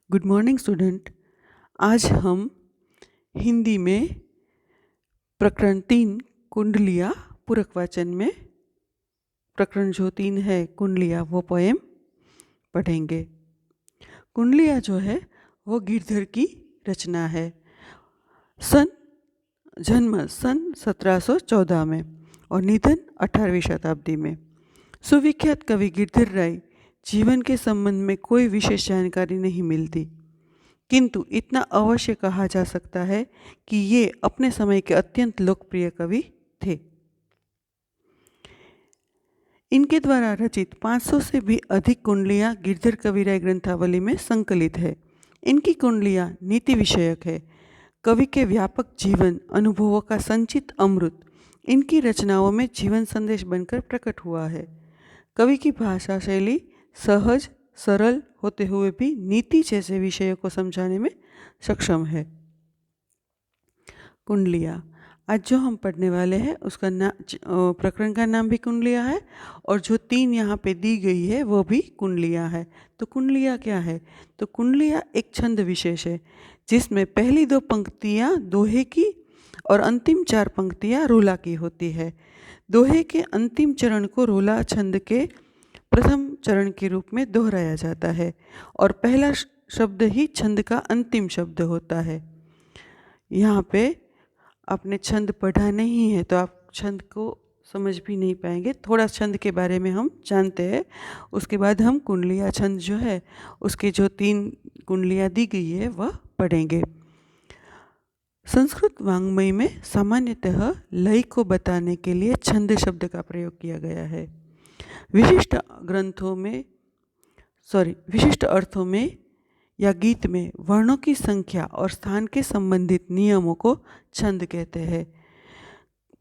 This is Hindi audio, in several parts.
Good morning student. आज हम हिंदी में प्रकरण 3 कुंडलिया पूरक वाचन में प्रकरण जो 3 है कुंडलिया वो पोएम पढ़ेंगे। कुंडलिया जो है वो गिरधर की रचना है। जन्म सन 1714 में और निधन 18वीं शताब्दी में। सुविख्यात कवि गिरधर राय जीवन के संबंध में कोई विशेष जानकारी नहीं मिलती, किंतु इतना अवश्य कहा जा सकता है कि ये अपने समय के अत्यंत लोकप्रिय कवि थे। इनके द्वारा रचित 500 से भी अधिक कुंडलियाँ गिरधर कविराय ग्रंथावली में संकलित है। इनकी कुंडलियाँ नीति विषयक है। कवि के व्यापक जीवन अनुभवों का संचित अमृत इनकी रचनाओं में जीवन संदेश बनकर प्रकट हुआ है। कवि की भाषा शैली सहज सरल होते हुए भी नीति जैसे विषयों को समझाने में सक्षम है। कुंडलिया आज जो हम पढ़ने वाले हैं उसका प्रकरण का नाम भी कुंडलिया है और जो 3 यहाँ पे दी गई है वो भी कुंडलिया है। तो कुंडलिया क्या है? तो कुंडलिया एक छंद विशेष है जिसमें पहली 2 पंक्तियाँ दोहे की और अंतिम 4 पंक्तियाँ रोला की होती है। दोहे के अंतिम चरण को रोला छंद के प्रथम चरण के रूप में दोहराया जाता है और पहला शब्द ही छंद का अंतिम शब्द होता है। यहाँ पे आपने छंद पढ़ा नहीं है तो आप छंद को समझ भी नहीं पाएंगे। थोड़ा छंद के बारे में हम जानते हैं, उसके बाद हम कुंडलिया छंद जो है उसकी जो 3 कुंडलियाँ दी गई है वह पढ़ेंगे। संस्कृत वाङ्मय में सामान्यतः लय को बताने के लिए छंद शब्द का प्रयोग किया गया है। विशिष्ट अर्थों में या गीत में वर्णों की संख्या और स्थान के संबंधित नियमों को छंद कहते हैं।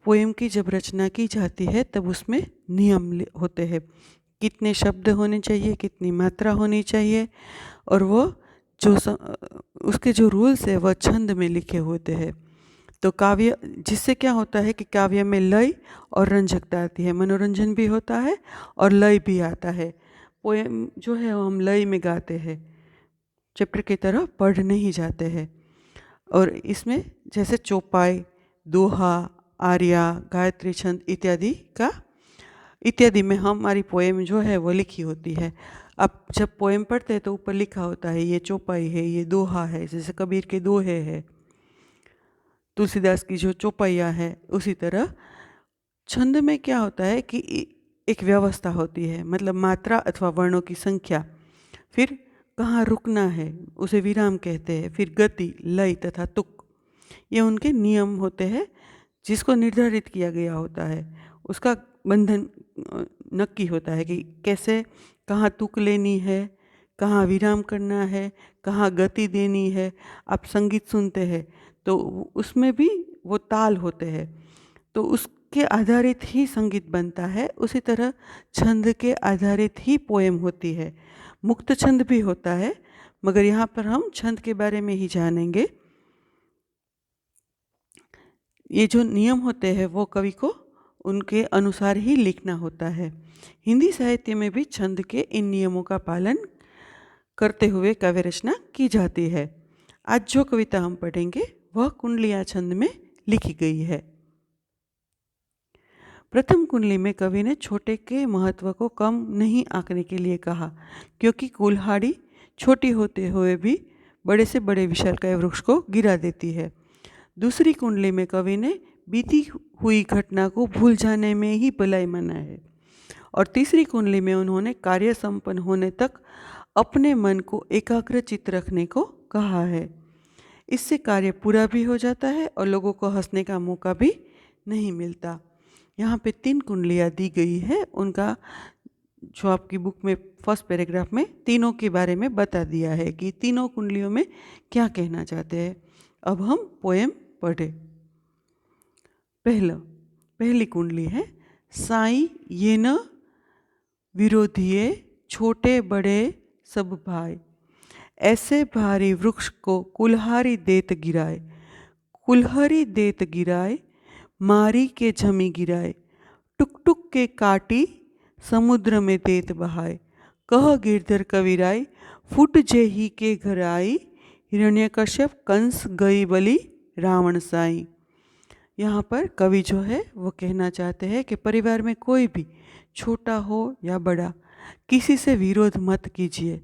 पोएम की जब रचना की जाती है तब उसमें नियम होते हैं, कितने शब्द होने चाहिए, कितनी मात्रा होनी चाहिए, और वो उसके जो रूल्स है वह छंद में लिखे होते हैं। तो काव्य जिससे क्या होता है कि काव्य में लय और रंजकता आती है, मनोरंजन भी होता है और लय भी आता है। पोएम जो है हम लय में गाते हैं, चैप्टर की तरह पढ़ नहीं जाते हैं। और इसमें जैसे चौपाई, दोहा, आर्या, गायत्री छंद इत्यादि में हमारी पोएम जो है वो लिखी होती है। अब जब पोएम पढ़ते हैं तो ऊपर लिखा होता है ये चौपाई है, ये दोहा है, जैसे कबीर के दोहे है, तुलसीदास की जो चौपाइयाँ है। उसी तरह छंद में क्या होता है कि एक व्यवस्था होती है, मतलब मात्रा अथवा वर्णों की संख्या, फिर कहाँ रुकना है उसे विराम कहते हैं, फिर गति, लय तथा तुक, ये उनके नियम होते हैं जिसको निर्धारित किया गया होता है। उसका बंधन नक्की होता है कि कैसे, कहाँ तुक लेनी है, कहाँ विराम करना है, कहाँ गति देनी है। आप संगीत सुनते हैं तो उसमें भी वो ताल होते हैं, तो उसके आधारित ही संगीत बनता है। उसी तरह छंद के आधारित ही पोएम होती है। मुक्त छंद भी होता है, मगर यहाँ पर हम छंद के बारे में ही जानेंगे। ये जो नियम होते हैं वो कवि को उनके अनुसार ही लिखना होता है। हिंदी साहित्य में भी छंद के इन नियमों का पालन करते हुए काव्य रचना की जाती है। आज जो कविता हम पढ़ेंगे वह कुंडलिया छंद में लिखी गई है। प्रथम कुंडली में कवि ने छोटे के महत्व को कम नहीं आंकने के लिए कहा, क्योंकि कुल्हाड़ी छोटी होते हुए भी बड़े से बड़े विशालकाय वृक्ष को गिरा देती है। दूसरी कुंडली में कवि ने बीती हुई घटना को भूल जाने में ही भलाई माना है, और तीसरी कुंडली में उन्होंने कार्य संपन्न होने तक अपने मन को एकाग्रचित्त रखने को कहा है। इससे कार्य पूरा भी हो जाता है और लोगों को हंसने का मौका भी नहीं मिलता। यहाँ पे 3 कुंडलियाँ दी गई है, उनका जो आपकी बुक में फर्स्ट पैराग्राफ में तीनों के बारे में बता दिया है कि तीनों कुंडलियों में क्या कहना चाहते हैं। अब हम पोएम पढ़े। पहली कुंडली है, साई ये न विरोधिये छोटे बड़े सब भाई, ऐसे भारी वृक्ष को कुल्हारी देत गिराए, कुल्हारी देत गिराए, मारी के झमी गिराए, टुक टुक के काटी समुद्र में देत बहाए, कह गिरधर कविराई, फूट जेही के घर आई, हिरण्यकश्यप कंस गई बलि रावण साई। यहाँ पर कवि जो है वो कहना चाहते हैं कि परिवार में कोई भी छोटा हो या बड़ा, किसी से विरोध मत कीजिए,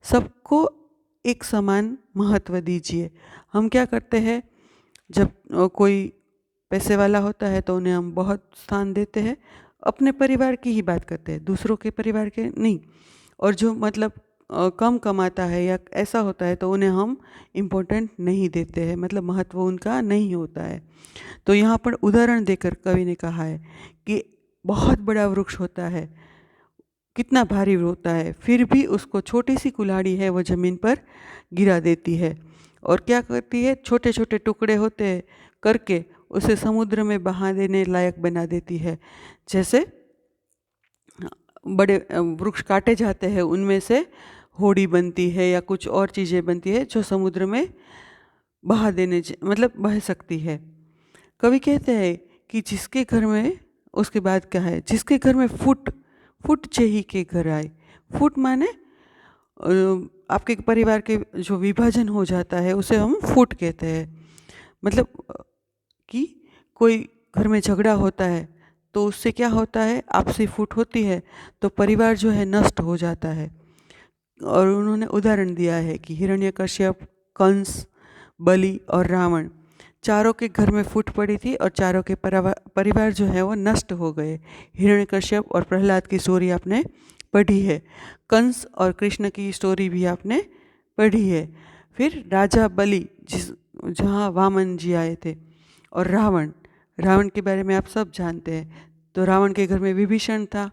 सबको एक समान महत्व दीजिए। हम क्या करते हैं, जब कोई पैसे वाला होता है तो उन्हें हम बहुत स्थान देते हैं, अपने परिवार की ही बात करते हैं, दूसरों के परिवार के नहीं। और जो मतलब कम कमाता है या ऐसा होता है तो उन्हें हम इम्पोर्टेंट नहीं देते हैं, मतलब महत्व उनका नहीं होता है। तो यहाँ पर उदाहरण देकर कवि ने कहा है कि बहुत बड़ा वृक्ष होता है, कितना भारी होता है, फिर भी उसको छोटी सी कुल्हाड़ी है वो ज़मीन पर गिरा देती है। और क्या करती है, छोटे छोटे टुकड़े होते हैं करके उसे समुद्र में बहा देने लायक बना देती है। जैसे बड़े वृक्ष काटे जाते हैं, उनमें से होड़ी बनती है या कुछ और चीज़ें बनती है जो समुद्र में बहा देने मतलब बह सकती है। कवि कहते हैं कि जिसके घर में, उसके बाद क्या है, जिसके घर में फूट जेही के घर आए। फूट माने आपके परिवार के जो विभाजन हो जाता है उसे हम फूट कहते हैं। मतलब कि कोई घर में झगड़ा होता है तो उससे क्या होता है, आपसी फूट होती है तो परिवार जो है नष्ट हो जाता है। और उन्होंने उदाहरण दिया है कि हिरण्यकश्यप, कंस, बलि और रावण, चारों के घर में फूट पड़ी थी और चारों के परिवार जो है वो नष्ट हो गए। हिरण्यकश्यप और प्रहलाद की स्टोरी आपने पढ़ी है, कंस और कृष्ण की स्टोरी भी आपने पढ़ी है। फिर राजा बलि जहाँ वामन जी आए थे, और रावण के बारे में आप सब जानते हैं। तो रावण के घर में विभीषण था,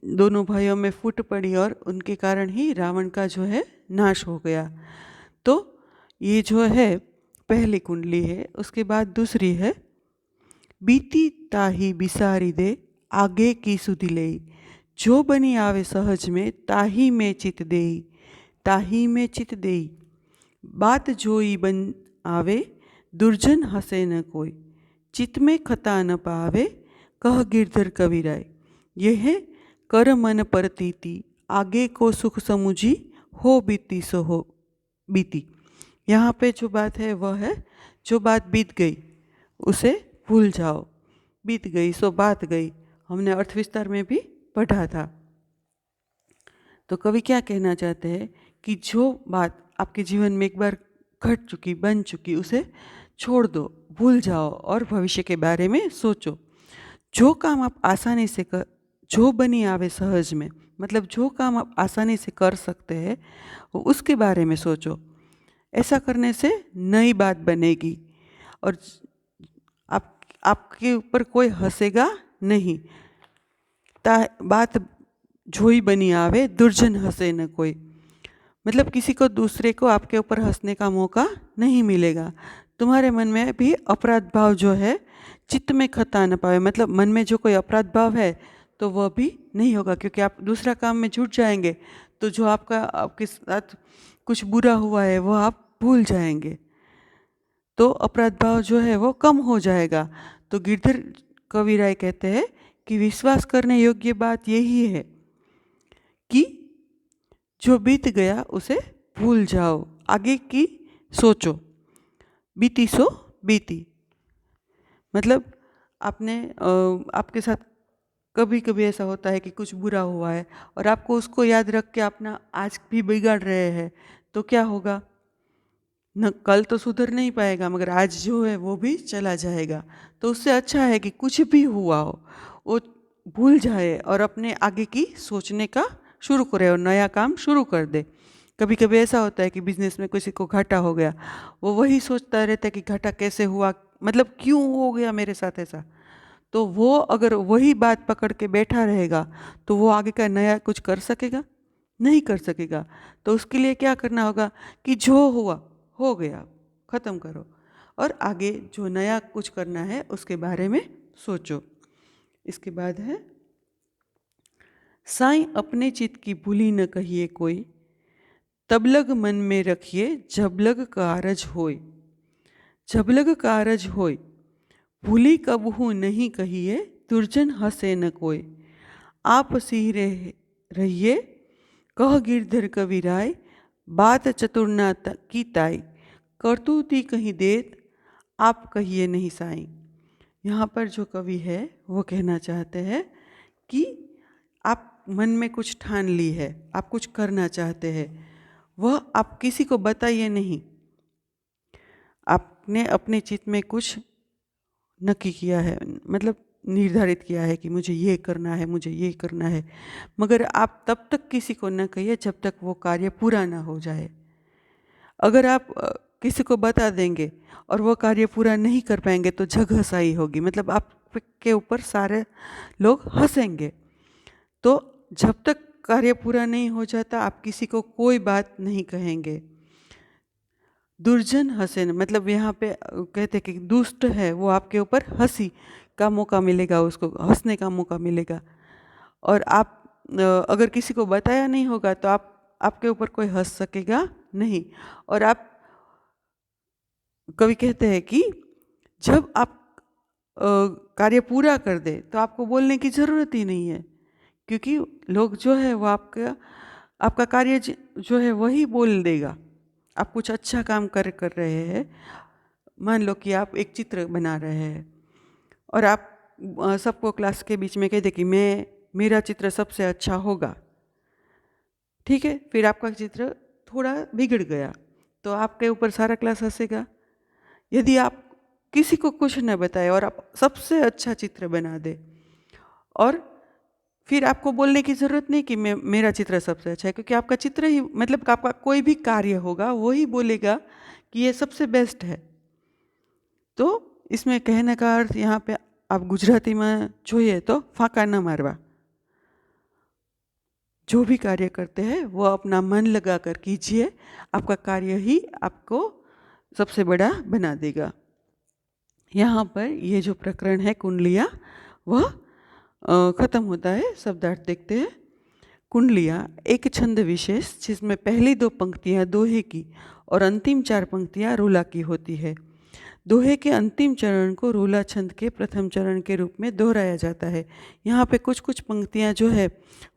दोनों भाइयों में फूट पड़ी और उनके कारण ही रावण का जो है नाश हो गया। तो ये जो है पहली कुंडली है। उसके बाद दूसरी है, बीती ताही बिसारी दे, आगे की सुधि लेई, जो बनी आवे सहज में, ताही में चित देई, ताही में चित देई, बात जोई बन आवे, दुर्जन हसे न कोई, चित में खता न पावे, कह गिरधर कविराय। यह कर मन परतीति, आगे को सुख समुझी, हो बीती सो हो बीती। यहाँ पे जो बात है वह है, जो बात बीत गई उसे भूल जाओ, बीत गई सो बात गई, हमने अर्थ विस्तार में भी पढ़ा था। तो कवि क्या कहना चाहते हैं कि जो बात आपके जीवन में एक बार घट चुकी, बन चुकी, उसे छोड़ दो, भूल जाओ और भविष्य के बारे में सोचो। जो काम आप आसानी से कर, जो बनी आवे सहज में, मतलब जो काम आप आसानी से कर सकते हैं उसके बारे में सोचो। ऐसा करने से नई बात बनेगी और आपके ऊपर कोई हंसेगा नहीं। बात जोई बनी आवे, दुर्जन हंसे न कोई, मतलब किसी को, दूसरे को आपके ऊपर हंसने का मौका नहीं मिलेगा। तुम्हारे मन में भी अपराध भाव जो है, चित्त में खता न पावे, मतलब मन में जो कोई अपराध भाव है तो वह भी नहीं होगा, क्योंकि आप दूसरा काम में जुट जाएंगे तो जो आपके साथ कुछ बुरा हुआ है वो आप भूल जाएंगे, तो अपराध भाव जो है वो कम हो जाएगा। तो गिरधर कविराय कहते हैं कि विश्वास करने योग्य बात यही है कि जो बीत गया उसे भूल जाओ, आगे की सोचो, बीती सो बीती। मतलब आपके साथ कभी कभी ऐसा होता है कि कुछ बुरा हुआ है और आपको उसको याद रख के अपना आज भी बिगाड़ रहे हैं, तो क्या होगा न, कल तो सुधर नहीं पाएगा मगर आज जो है वो भी चला जाएगा। तो उससे अच्छा है कि कुछ भी हुआ हो वो भूल जाए और अपने आगे की सोचने का शुरू करे और नया काम शुरू कर दे। कभी कभी ऐसा होता है कि बिजनेस में किसी को घाटा हो गया, वो वही सोचता रहता है कि घाटा कैसे हुआ, मतलब क्यों हो गया मेरे साथ ऐसा। तो वो अगर वही बात पकड़ के बैठा रहेगा तो वो आगे का नया कुछ कर सकेगा, नहीं कर सकेगा। तो उसके लिए क्या करना होगा कि जो हुआ हो गया, ख़त्म करो और आगे जो नया कुछ करना है उसके बारे में सोचो। इसके बाद है, साईं अपने चित्त की भूली न कहिए कोई, तब लग मन में रखिए, जब लग कारज होय। जब लग कारज होय, भूली कबहू नहीं कहिए, दुर्जन हंसे न कोय। आप सिहरे रहिए, कह गिरधर कवि राय, बात चतुरना की ताई, करतूती कहीं देत, आप कहिए नहीं साई। यहाँ पर जो कवि है वो कहना चाहते हैं कि आप मन में कुछ ठान ली है, आप कुछ करना चाहते हैं, वह आप किसी को बताइए नहीं। आपने अपने चित्त में कुछ नक्की किया है, मतलब निर्धारित किया है कि मुझे ये करना है, मुझे ये करना है, मगर आप तब तक किसी को न कहिए जब तक वो कार्य पूरा ना हो जाए। अगर आप किसी को बता देंगे और वो कार्य पूरा नहीं कर पाएंगे तो झगहसाई होगी, मतलब आपके ऊपर सारे लोग हंसेंगे। तो जब तक कार्य पूरा नहीं हो जाता आप किसी को कोई बात नहीं कहेंगे। दुर्जन हंसे, मतलब यहाँ पे कहते कि दुष्ट है वो आपके ऊपर हंसी का मौका मिलेगा, उसको हंसने का मौका मिलेगा। और आप अगर किसी को बताया नहीं होगा तो आपके ऊपर कोई हंस सकेगा नहीं। और आप कवि कहते हैं कि जब आप कार्य पूरा कर दे तो आपको बोलने की ज़रूरत ही नहीं है, क्योंकि लोग जो है वो आपका कार्य जो है वही बोल देगा। आप कुछ अच्छा काम कर रहे हैं, मान लो कि आप एक चित्र बना रहे हैं और आप सबको क्लास के बीच में कह दे कि मेरा चित्र सबसे अच्छा होगा, ठीक है, फिर आपका चित्र थोड़ा बिगड़ गया तो आपके ऊपर सारा क्लास हंसेगा। यदि आप किसी को कुछ न बताए और आप सबसे अच्छा चित्र बना दे और फिर आपको बोलने की ज़रूरत नहीं कि मेरा चित्र सबसे अच्छा है, क्योंकि आपका चित्र ही, मतलब आपका कोई भी कार्य होगा वो ही बोलेगा कि ये सबसे बेस्ट है। तो इसमें कहने का अर्थ यहाँ पे आप गुजराती में જોઈએ तो फाका न मारवा। जो भी कार्य करते हैं वो अपना मन लगा कर कीजिए, आपका कार्य ही आपको सबसे बड़ा बना देगा। यहाँ पर ये जो प्रकरण है कुंडलियाँ वह ख़त्म होता है। शब्दार्थ देखते हैं। कुंडलियाँ एक छंद विशेष जिसमें पहली 2 पंक्तियाँ दोहे की और अंतिम 4 पंक्तियाँ रोला की होती है। दोहे के अंतिम चरण को रोला छंद के प्रथम चरण के रूप में दोहराया जाता है। यहाँ पे कुछ कुछ पंक्तियाँ जो है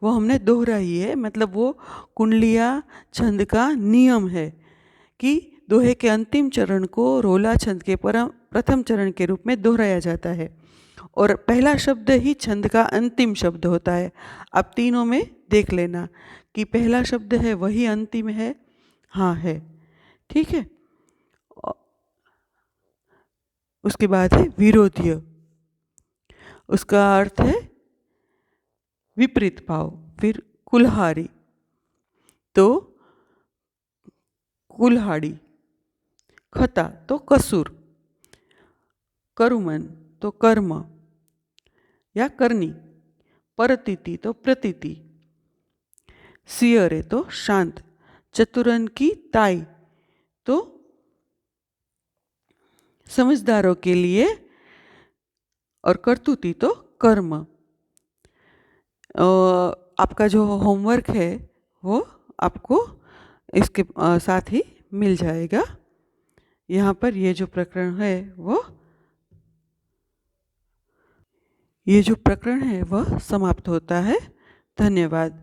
वो हमने दोहराई है, मतलब वो कुंडलियाँ छंद का नियम है कि दोहे के अंतिम चरण को रोला छंद के प्रथम चरण के रूप में दोहराया जाता है और पहला शब्द ही छंद का अंतिम शब्द होता है। आप तीनों में देख लेना कि पहला शब्द है वही अंतिम है, हाँ है, ठीक है। उसके बाद है विरोधीय, उसका अर्थ है विपरीत भाव। फिर कुल्हाड़ी तो कुल्हाड़ी, खता तो कसूर, करुमन तो कर्म या करनी, परतीति तो प्रतीति, सियरे तो शांत, चतुरन की ताई तो समझदारों के लिए और करतूती तो कर्म। आपका जो होमवर्क है वो आपको इसके साथ ही मिल जाएगा। यहाँ पर ये जो प्रकरण है वह समाप्त होता है। धन्यवाद।